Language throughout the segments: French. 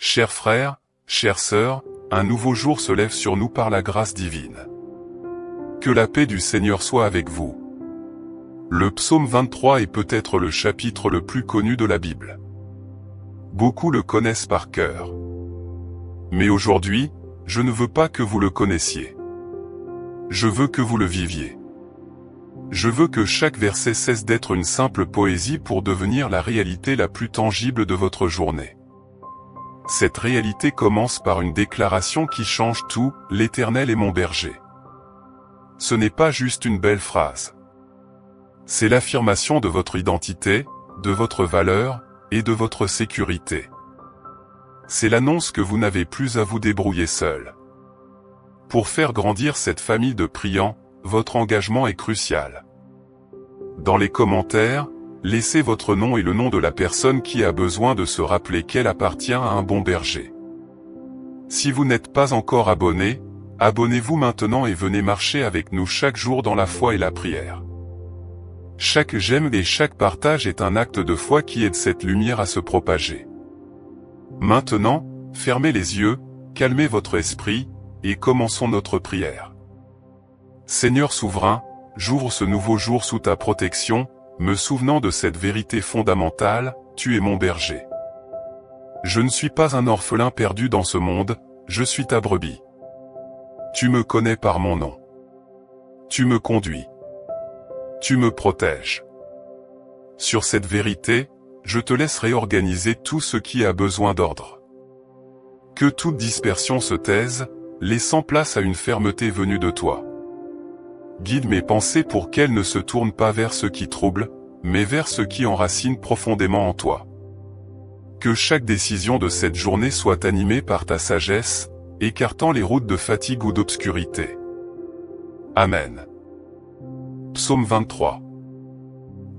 Chers frères, chères sœurs, un nouveau jour se lève sur nous par la grâce divine. Que la paix du Seigneur soit avec vous. Le psaume 23 est peut-être le chapitre le plus connu de la Bible. Beaucoup le connaissent par cœur. Mais aujourd'hui, je ne veux pas que vous le connaissiez. Je veux que vous le viviez. Je veux que chaque verset cesse d'être une simple poésie pour devenir la réalité la plus tangible de votre journée. Cette réalité commence par une déclaration qui change tout, « L'Éternel est mon berger ». Ce n'est pas juste une belle phrase. C'est l'affirmation de votre identité, de votre valeur, et de votre sécurité. C'est l'annonce que vous n'avez plus à vous débrouiller seul. Pour faire grandir cette famille de priants, votre engagement est crucial. Dans les commentaires, laissez votre nom et le nom de la personne qui a besoin de se rappeler qu'elle appartient à un bon berger. Si vous n'êtes pas encore abonné, abonnez-vous maintenant et venez marcher avec nous chaque jour dans la foi et la prière. Chaque j'aime et chaque partage est un acte de foi qui aide cette lumière à se propager. Maintenant, fermez les yeux, calmez votre esprit, et commençons notre prière. Seigneur souverain, j'ouvre ce nouveau jour sous ta protection, me souvenant de cette vérité fondamentale, tu es mon berger. Je ne suis pas un orphelin perdu dans ce monde, je suis ta brebis. Tu me connais par mon nom. Tu me conduis. Tu me protèges. Sur cette vérité, je te laisse réorganiser tout ce qui a besoin d'ordre. Que toute dispersion se taise, laissant place à une fermeté venue de toi. Guide mes pensées pour qu'elles ne se tournent pas vers ce qui trouble, mais vers ce qui enracine profondément en toi. Que chaque décision de cette journée soit animée par ta sagesse, écartant les routes de fatigue ou d'obscurité. Amen. Psaume 23.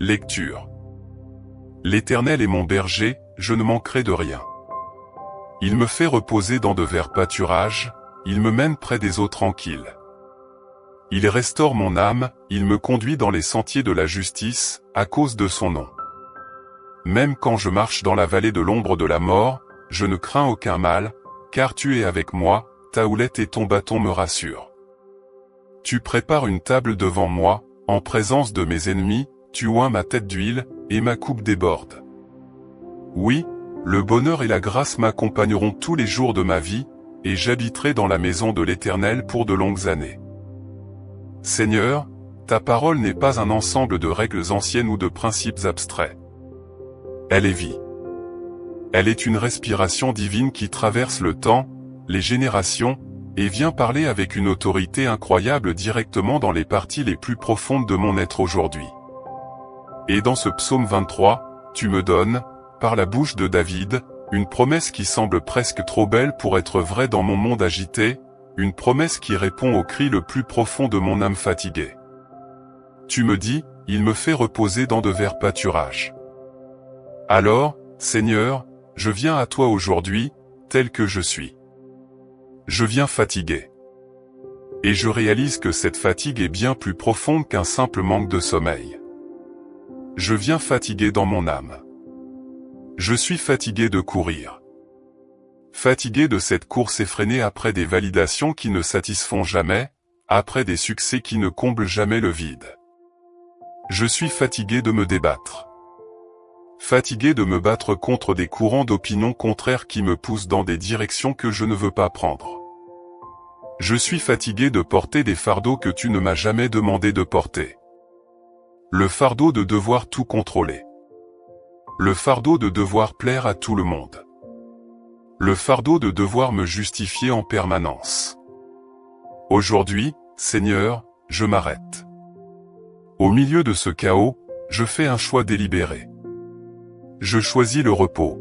Lecture. L'Éternel est mon berger, je ne manquerai de rien. Il me fait reposer dans de verts pâturages, il me mène près des eaux tranquilles. Il restaure mon âme, il me conduit dans les sentiers de la justice, à cause de son nom. Même quand je marche dans la vallée de l'ombre de la mort, je ne crains aucun mal, car tu es avec moi, ta houlette et ton bâton me rassurent. Tu prépares une table devant moi, en présence de mes ennemis, tu oins ma tête d'huile, et ma coupe déborde. Oui, le bonheur et la grâce m'accompagneront tous les jours de ma vie, et j'habiterai dans la maison de l'Éternel pour de longues années. Seigneur, ta parole n'est pas un ensemble de règles anciennes ou de principes abstraits. Elle est vie. Elle est une respiration divine qui traverse le temps, les générations, et vient parler avec une autorité incroyable directement dans les parties les plus profondes de mon être aujourd'hui. Et dans ce psaume 23, tu me donnes, par la bouche de David, une promesse qui semble presque trop belle pour être vraie dans mon monde agité, une promesse qui répond au cri le plus profond de mon âme fatiguée. Tu me dis, il me fait reposer dans de verts pâturages. Alors, Seigneur, je viens à toi aujourd'hui, tel que je suis. Je viens fatigué. Et je réalise que cette fatigue est bien plus profonde qu'un simple manque de sommeil. Je viens fatigué dans mon âme. Je suis fatigué de courir. Fatigué de cette course effrénée après des validations qui ne satisfont jamais, après des succès qui ne comblent jamais le vide. Je suis fatigué de me débattre. Fatigué de me battre contre des courants d'opinion contraires qui me poussent dans des directions que je ne veux pas prendre. Je suis fatigué de porter des fardeaux que tu ne m'as jamais demandé de porter. Le fardeau de devoir tout contrôler. Le fardeau de devoir plaire à tout le monde. Le fardeau de devoir me justifier en permanence. Aujourd'hui, Seigneur, je m'arrête. Au milieu de ce chaos, je fais un choix délibéré. Je choisis le repos.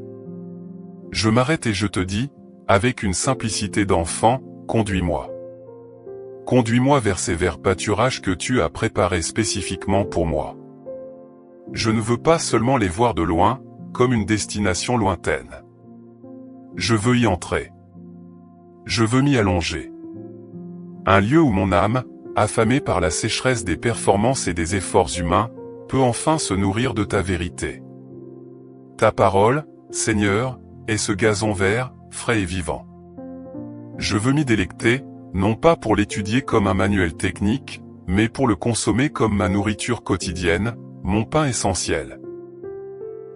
Je m'arrête et je te dis, avec une simplicité d'enfant, conduis-moi. Conduis-moi vers ces verts pâturages que tu as préparés spécifiquement pour moi. Je ne veux pas seulement les voir de loin, comme une destination lointaine. Je veux y entrer. Je veux m'y allonger. Un lieu où mon âme, affamée par la sécheresse des performances et des efforts humains, peut enfin se nourrir de ta vérité. Ta parole, Seigneur, est ce gazon vert, frais et vivant. Je veux m'y délecter, non pas pour l'étudier comme un manuel technique, mais pour le consommer comme ma nourriture quotidienne, mon pain essentiel.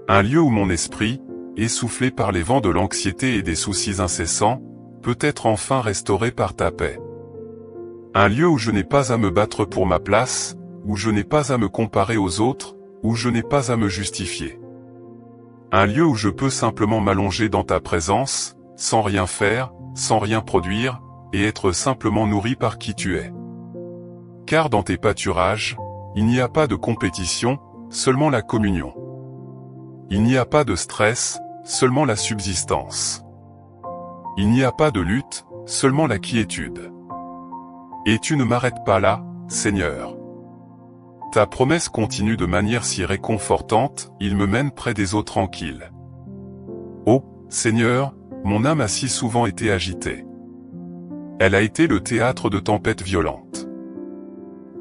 Un lieu où mon esprit, essoufflé par les vents de l'anxiété et des soucis incessants, peut être enfin restauré par ta paix. Un lieu où je n'ai pas à me battre pour ma place, où je n'ai pas à me comparer aux autres, où je n'ai pas à me justifier. Un lieu où je peux simplement m'allonger dans ta présence, sans rien faire, sans rien produire, et être simplement nourri par qui tu es. Car dans tes pâturages, il n'y a pas de compétition, seulement la communion. Il n'y a pas de stress, seulement la subsistance. Il n'y a pas de lutte, seulement la quiétude. Et tu ne m'arrêtes pas là, Seigneur. Ta promesse continue de manière si réconfortante, il me mène près des eaux tranquilles. Oh, Seigneur, mon âme a si souvent été agitée. Elle a été le théâtre de tempêtes violentes.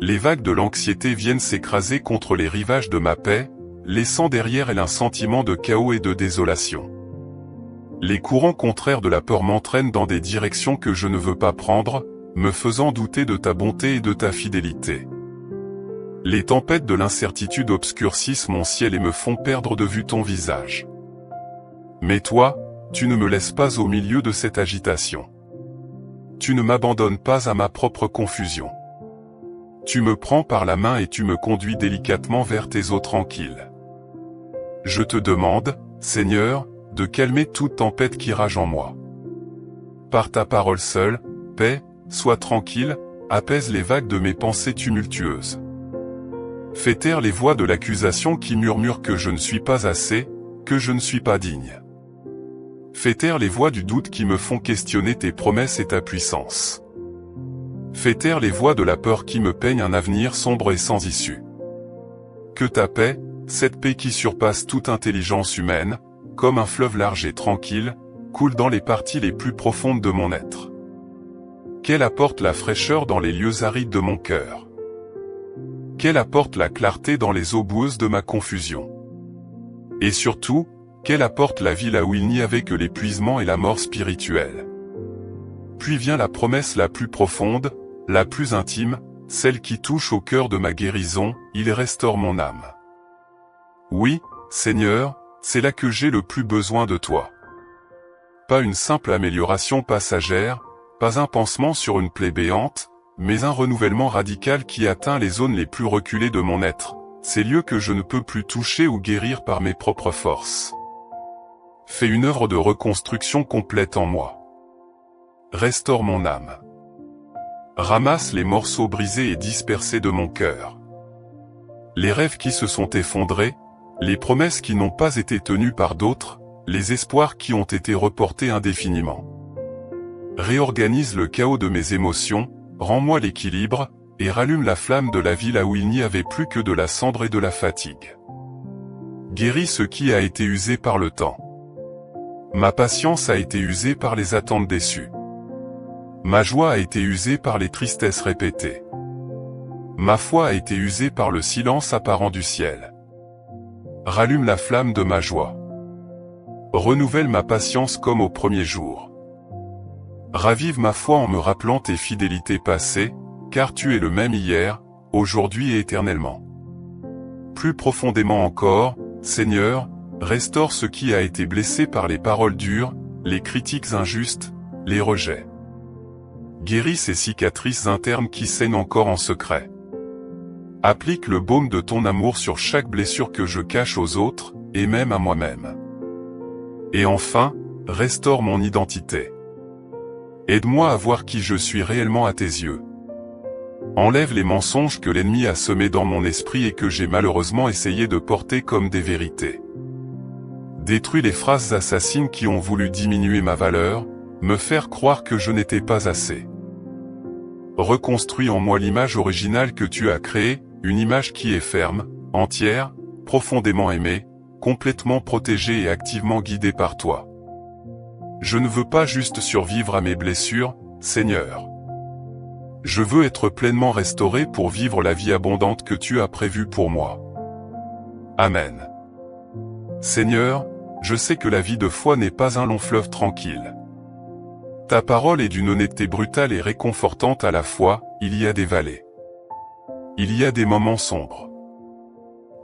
Les vagues de l'anxiété viennent s'écraser contre les rivages de ma paix, laissant derrière elle un sentiment de chaos et de désolation. Les courants contraires de la peur m'entraînent dans des directions que je ne veux pas prendre, me faisant douter de ta bonté et de ta fidélité. Les tempêtes de l'incertitude obscurcissent mon ciel et me font perdre de vue ton visage. Mais toi, tu ne me laisses pas au milieu de cette agitation. Tu ne m'abandonnes pas à ma propre confusion. Tu me prends par la main et tu me conduis délicatement vers tes eaux tranquilles. Je te demande, Seigneur, de calmer toute tempête qui rage en moi. Par ta parole seule, paix, sois tranquille, apaise les vagues de mes pensées tumultueuses. Fais taire les voix de l'accusation qui murmurent que je ne suis pas assez, que je ne suis pas digne. Fais taire les voix du doute qui me font questionner tes promesses et ta puissance. Fais taire les voix de la peur qui me peignent un avenir sombre et sans issue. Que ta paix, cette paix qui surpasse toute intelligence humaine, comme un fleuve large et tranquille, coule dans les parties les plus profondes de mon être. Qu'elle apporte la fraîcheur dans les lieux arides de mon cœur. Qu'elle apporte la clarté dans les eaux boueuses de ma confusion. Et surtout, qu'elle apporte la vie là où il n'y avait que l'épuisement et la mort spirituelle. Puis vient la promesse la plus profonde, la plus intime, celle qui touche au cœur de ma guérison, il restaure mon âme. Oui, Seigneur, c'est là que j'ai le plus besoin de toi. Pas une simple amélioration passagère, pas un pansement sur une plaie béante, mais un renouvellement radical qui atteint les zones les plus reculées de mon être, ces lieux que je ne peux plus toucher ou guérir par mes propres forces. Fais une œuvre de reconstruction complète en moi. Restaure mon âme. Ramasse les morceaux brisés et dispersés de mon cœur. Les rêves qui se sont effondrés, les promesses qui n'ont pas été tenues par d'autres, les espoirs qui ont été reportés indéfiniment. Réorganise le chaos de mes émotions, rends-moi l'équilibre, et rallume la flamme de la vie là où il n'y avait plus que de la cendre et de la fatigue. Guéris ce qui a été usé par le temps. Ma patience a été usée par les attentes déçues. Ma joie a été usée par les tristesses répétées. Ma foi a été usée par le silence apparent du ciel. Rallume la flamme de ma joie. Renouvelle ma patience comme au premier jour. Ravive ma foi en me rappelant tes fidélités passées, car tu es le même hier, aujourd'hui et éternellement. Plus profondément encore, Seigneur, restaure ce qui a été blessé par les paroles dures, les critiques injustes, les rejets. Guéris ces cicatrices internes qui saignent encore en secret. Applique le baume de ton amour sur chaque blessure que je cache aux autres, et même à moi-même. Et enfin, restaure mon identité. Aide-moi à voir qui je suis réellement à tes yeux. Enlève les mensonges que l'ennemi a semés dans mon esprit et que j'ai malheureusement essayé de porter comme des vérités. Détruis les phrases assassines qui ont voulu diminuer ma valeur, me faire croire que je n'étais pas assez. Reconstruis en moi l'image originale que tu as créée, une image qui est ferme, entière, profondément aimée, complètement protégée et activement guidée par toi. Je ne veux pas juste survivre à mes blessures, Seigneur. Je veux être pleinement restauré pour vivre la vie abondante que tu as prévue pour moi. Amen. Seigneur, je sais que la vie de foi n'est pas un long fleuve tranquille. Ta parole est d'une honnêteté brutale et réconfortante à la fois. Il y a des vallées. Il y a des moments sombres.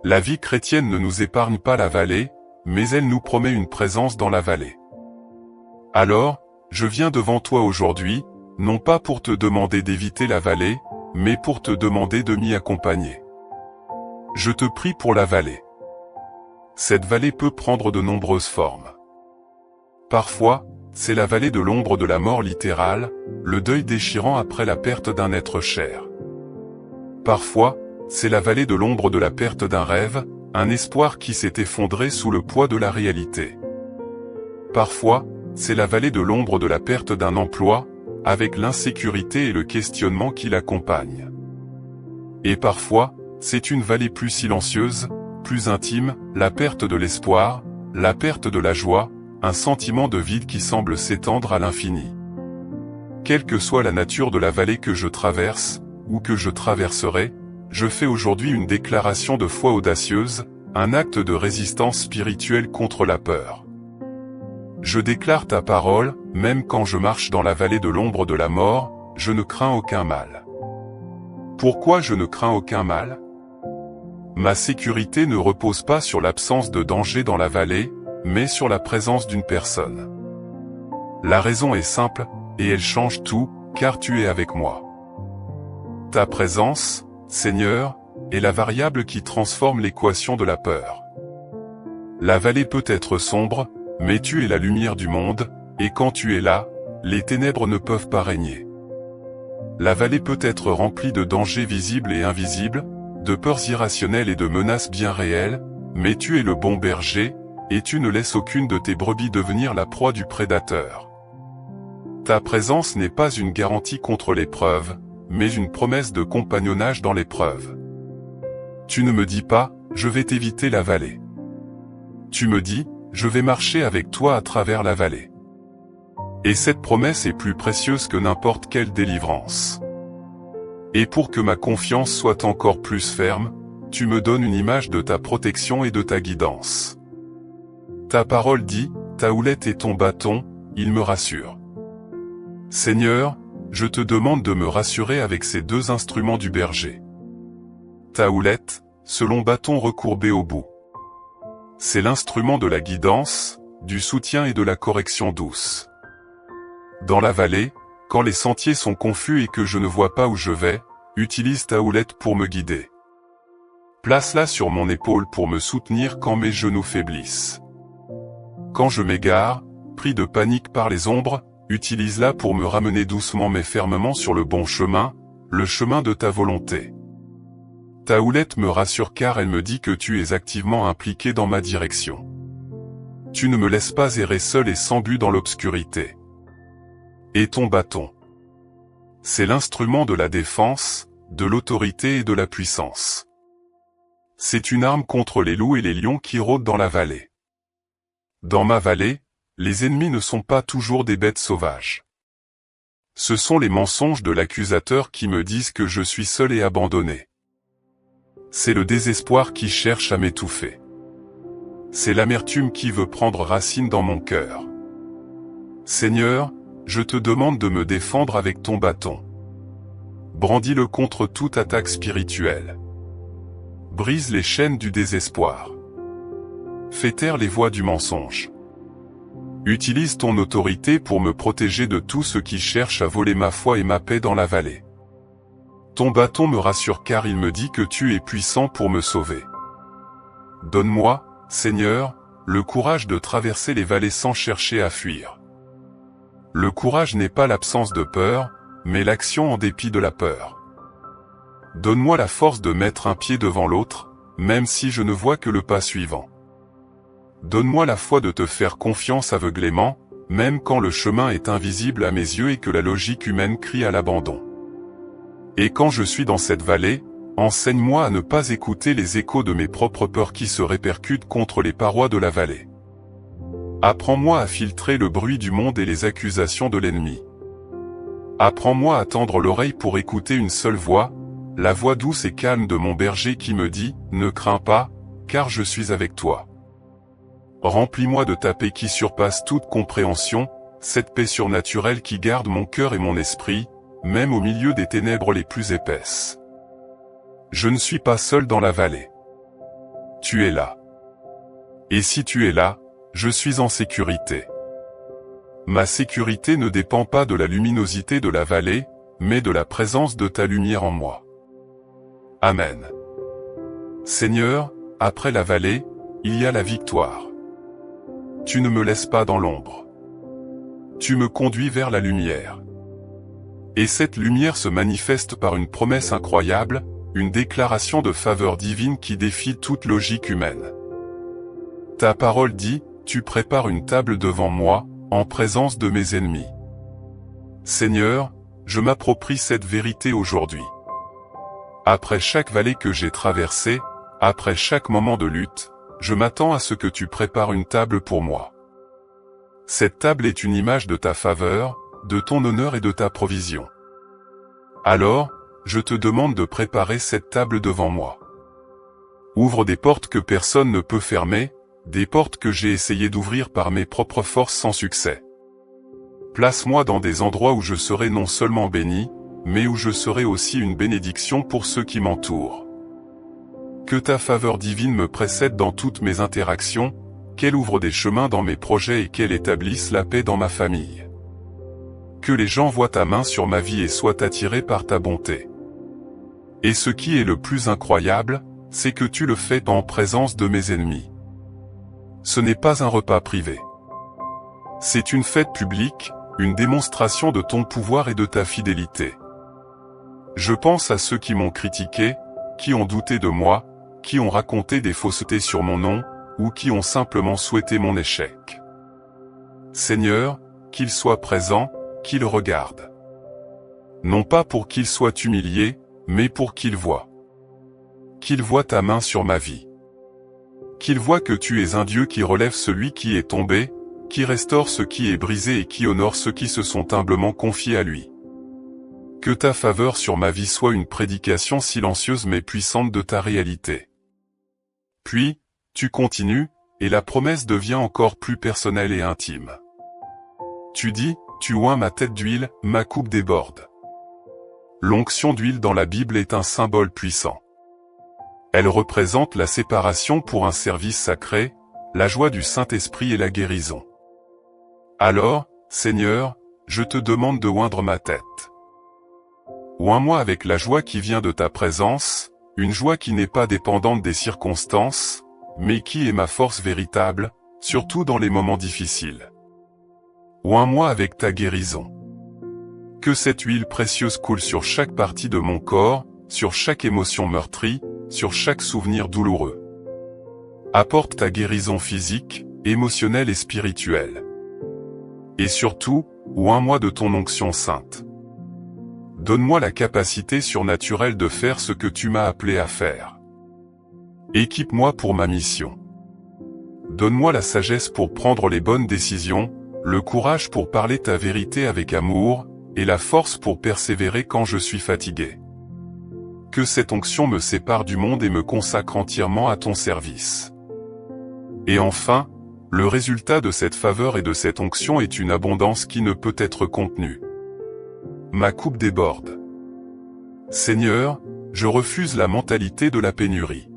La vie chrétienne ne nous épargne pas la vallée, mais elle nous promet une présence dans la vallée. Alors, je viens devant toi aujourd'hui, non pas pour te demander d'éviter la vallée, mais pour te demander de m'y accompagner. Je te prie pour la vallée. Cette vallée peut prendre de nombreuses formes. Parfois, c'est la vallée de l'ombre de la mort littérale, le deuil déchirant après la perte d'un être cher. Parfois, c'est la vallée de l'ombre de la perte d'un rêve, un espoir qui s'est effondré sous le poids de la réalité. Parfois, c'est la vallée de l'ombre de la perte d'un emploi, avec l'insécurité et le questionnement qui l'accompagnent. Et parfois, c'est une vallée plus silencieuse, plus intime, la perte de l'espoir, la perte de la joie, un sentiment de vide qui semble s'étendre à l'infini. Quelle que soit la nature de la vallée que je traverse, ou que je traverserai, je fais aujourd'hui une déclaration de foi audacieuse, un acte de résistance spirituelle contre la peur. Je déclare ta parole, même quand je marche dans la vallée de l'ombre de la mort, je ne crains aucun mal. Pourquoi je ne crains aucun mal? Ma sécurité ne repose pas sur l'absence de danger dans la vallée, mais sur la présence d'une personne. La raison est simple, et elle change tout, car tu es avec moi. Ta présence, Seigneur, est la variable qui transforme l'équation de la peur. La vallée peut être sombre, mais tu es la lumière du monde, et quand tu es là, les ténèbres ne peuvent pas régner. La vallée peut être remplie de dangers visibles et invisibles, de peurs irrationnelles et de menaces bien réelles, mais tu es le bon berger, et tu ne laisses aucune de tes brebis devenir la proie du prédateur. Ta présence n'est pas une garantie contre l'épreuve, mais une promesse de compagnonnage dans l'épreuve. Tu ne me dis pas, je vais t'éviter la vallée. Tu me dis, je vais marcher avec toi à travers la vallée. Et cette promesse est plus précieuse que n'importe quelle délivrance. Et pour que ma confiance soit encore plus ferme, tu me donnes une image de ta protection et de ta guidance. Ta parole dit, ta houlette et ton bâton, ils me rassurent. Seigneur, je te demande de me rassurer avec ces deux instruments du berger. Ta houlette, ce long bâton recourbé au bout. C'est l'instrument de la guidance, du soutien et de la correction douce. Dans la vallée, quand les sentiers sont confus et que je ne vois pas où je vais, utilise ta houlette pour me guider. Place-la sur mon épaule pour me soutenir quand mes genoux faiblissent. Quand je m'égare, pris de panique par les ombres, utilise-la pour me ramener doucement mais fermement sur le bon chemin, le chemin de ta volonté. Ta houlette me rassure car elle me dit que tu es activement impliqué dans ma direction. Tu ne me laisses pas errer seul et sans but dans l'obscurité. Et ton bâton. C'est l'instrument de la défense, de l'autorité et de la puissance. C'est une arme contre les loups et les lions qui rôdent dans la vallée. Dans ma vallée, les ennemis ne sont pas toujours des bêtes sauvages. Ce sont les mensonges de l'accusateur qui me disent que je suis seul et abandonné. C'est le désespoir qui cherche à m'étouffer. C'est l'amertume qui veut prendre racine dans mon cœur. Seigneur, je te demande de me défendre avec ton bâton. Brandis-le contre toute attaque spirituelle. Brise les chaînes du désespoir. Fais taire les voix du mensonge. Utilise ton autorité pour me protéger de tout ce qui cherche à voler ma foi et ma paix dans la vallée. Ton bâton me rassure car il me dit que tu es puissant pour me sauver. Donne-moi, Seigneur, le courage de traverser les vallées sans chercher à fuir. Le courage n'est pas l'absence de peur, mais l'action en dépit de la peur. Donne-moi la force de mettre un pied devant l'autre, même si je ne vois que le pas suivant. Donne-moi la foi de te faire confiance aveuglément, même quand le chemin est invisible à mes yeux et que la logique humaine crie à l'abandon. Et quand je suis dans cette vallée, enseigne-moi à ne pas écouter les échos de mes propres peurs qui se répercutent contre les parois de la vallée. Apprends-moi à filtrer le bruit du monde et les accusations de l'ennemi. Apprends-moi à tendre l'oreille pour écouter une seule voix, la voix douce et calme de mon berger qui me dit « Ne crains pas, car je suis avec toi ». Remplis-moi de ta paix qui surpasse toute compréhension, cette paix surnaturelle qui garde mon cœur et mon esprit, même au milieu des ténèbres les plus épaisses. Je ne suis pas seul dans la vallée. Tu es là. Et si tu es là, je suis en sécurité. Ma sécurité ne dépend pas de la luminosité de la vallée, mais de la présence de ta lumière en moi. Amen. Seigneur, après la vallée, il y a la victoire. Tu ne me laisses pas dans l'ombre. Tu me conduis vers la lumière. Et cette lumière se manifeste par une promesse incroyable, une déclaration de faveur divine qui défie toute logique humaine. Ta parole dit, tu prépares une table devant moi, en présence de mes ennemis. Seigneur, je m'approprie cette vérité aujourd'hui. Après chaque vallée que j'ai traversée, après chaque moment de lutte, je m'attends à ce que tu prépares une table pour moi. Cette table est une image de ta faveur, de ton honneur et de ta provision. Alors, je te demande de préparer cette table devant moi. Ouvre des portes que personne ne peut fermer, des portes que j'ai essayé d'ouvrir par mes propres forces sans succès. Place-moi dans des endroits où je serai non seulement béni, mais où je serai aussi une bénédiction pour ceux qui m'entourent. Que ta faveur divine me précède dans toutes mes interactions, qu'elle ouvre des chemins dans mes projets et qu'elle établisse la paix dans ma famille. Que les gens voient ta main sur ma vie et soient attirés par ta bonté. Et ce qui est le plus incroyable, c'est que tu le fais en présence de mes ennemis. Ce n'est pas un repas privé. C'est une fête publique, une démonstration de ton pouvoir et de ta fidélité. Je pense à ceux qui m'ont critiqué, qui ont douté de moi, qui ont raconté des faussetés sur mon nom, ou qui ont simplement souhaité mon échec. Seigneur, qu'ils soient présents, qu'ils regardent. Non pas pour qu'ils soient humiliés, mais pour qu'ils voient. Qu'ils voient ta main sur ma vie. Qu'ils voient que tu es un Dieu qui relève celui qui est tombé, qui restaure ce qui est brisé et qui honore ceux qui se sont humblement confiés à lui. Que ta faveur sur ma vie soit une prédication silencieuse mais puissante de ta réalité. Puis, tu continues, et la promesse devient encore plus personnelle et intime. Tu dis, tu oins ma tête d'huile, ma coupe déborde. L'onction d'huile dans la Bible est un symbole puissant. Elle représente la séparation pour un service sacré, la joie du Saint-Esprit et la guérison. Alors, Seigneur, je te demande de oindre ma tête. Oins-moi avec la joie qui vient de ta présence, une joie qui n'est pas dépendante des circonstances, mais qui est ma force véritable, surtout dans les moments difficiles. Oins-moi avec ta guérison. Que cette huile précieuse coule sur chaque partie de mon corps, sur chaque émotion meurtrie, sur chaque souvenir douloureux. Apporte ta guérison physique, émotionnelle et spirituelle. Et surtout, oins-moi de ton onction sainte. Donne-moi la capacité surnaturelle de faire ce que tu m'as appelé à faire. Équipe-moi pour ma mission. Donne-moi la sagesse pour prendre les bonnes décisions, le courage pour parler ta vérité avec amour, et la force pour persévérer quand je suis fatigué. Que cette onction me sépare du monde et me consacre entièrement à ton service. Et enfin, le résultat de cette faveur et de cette onction est une abondance qui ne peut être contenue. Ma coupe déborde. Seigneur, je refuse la mentalité de la pénurie.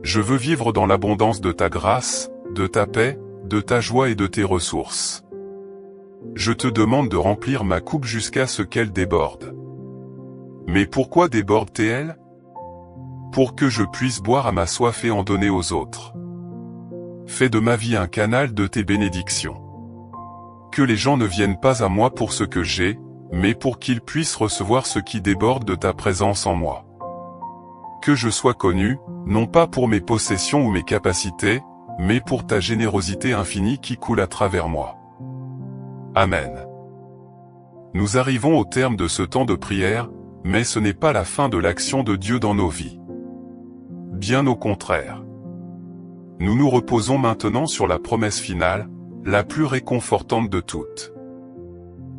Je veux vivre dans l'abondance de ta grâce, de ta paix, de ta joie et de tes ressources. Je te demande de remplir ma coupe jusqu'à ce qu'elle déborde. Mais pourquoi déborde-t-elle? Pour que je puisse boire à ma soif et en donner aux autres. Fais de ma vie un canal de tes bénédictions. Que les gens ne viennent pas à moi pour ce que j'ai, mais pour qu'ils puissent recevoir ce qui déborde de ta présence en moi. Que je sois connu, non pas pour mes possessions ou mes capacités, mais pour ta générosité infinie qui coule à travers moi. Amen. Nous arrivons au terme de ce temps de prière, mais ce n'est pas la fin de l'action de Dieu dans nos vies. Bien au contraire. Nous nous reposons maintenant sur la promesse finale, la plus réconfortante de toutes.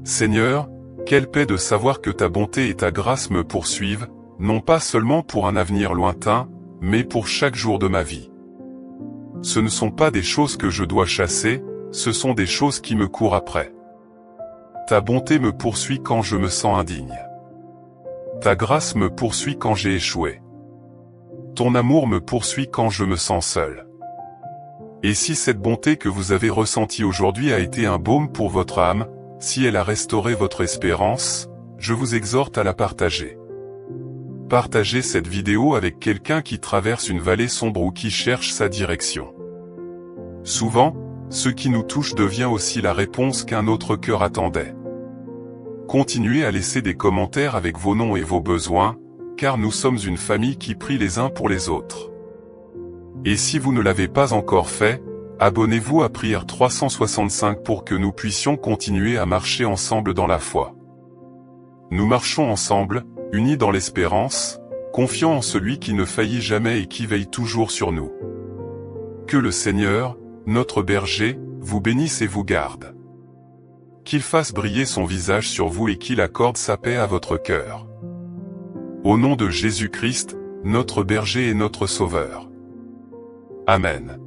Seigneur, quelle paix de savoir que ta bonté et ta grâce me poursuivent, non pas seulement pour un avenir lointain, mais pour chaque jour de ma vie. Ce ne sont pas des choses que je dois chasser, ce sont des choses qui me courent après. Ta bonté me poursuit quand je me sens indigne. Ta grâce me poursuit quand j'ai échoué. Ton amour me poursuit quand je me sens seul. Et si cette bonté que vous avez ressentie aujourd'hui a été un baume pour votre âme, si elle a restauré votre espérance, je vous exhorte à la partager. Partagez cette vidéo avec quelqu'un qui traverse une vallée sombre ou qui cherche sa direction. Souvent, ce qui nous touche devient aussi la réponse qu'un autre cœur attendait. Continuez à laisser des commentaires avec vos noms et vos besoins, car nous sommes une famille qui prie les uns pour les autres. Et si vous ne l'avez pas encore fait, abonnez-vous à Prière 365 pour que nous puissions continuer à marcher ensemble dans la foi. Nous marchons ensemble, unis dans l'espérance, confiants en celui qui ne faillit jamais et qui veille toujours sur nous. Que le Seigneur, notre berger, vous bénisse et vous garde. Qu'il fasse briller son visage sur vous et qu'il accorde sa paix à votre cœur. Au nom de Jésus-Christ, notre berger et notre sauveur. Amen.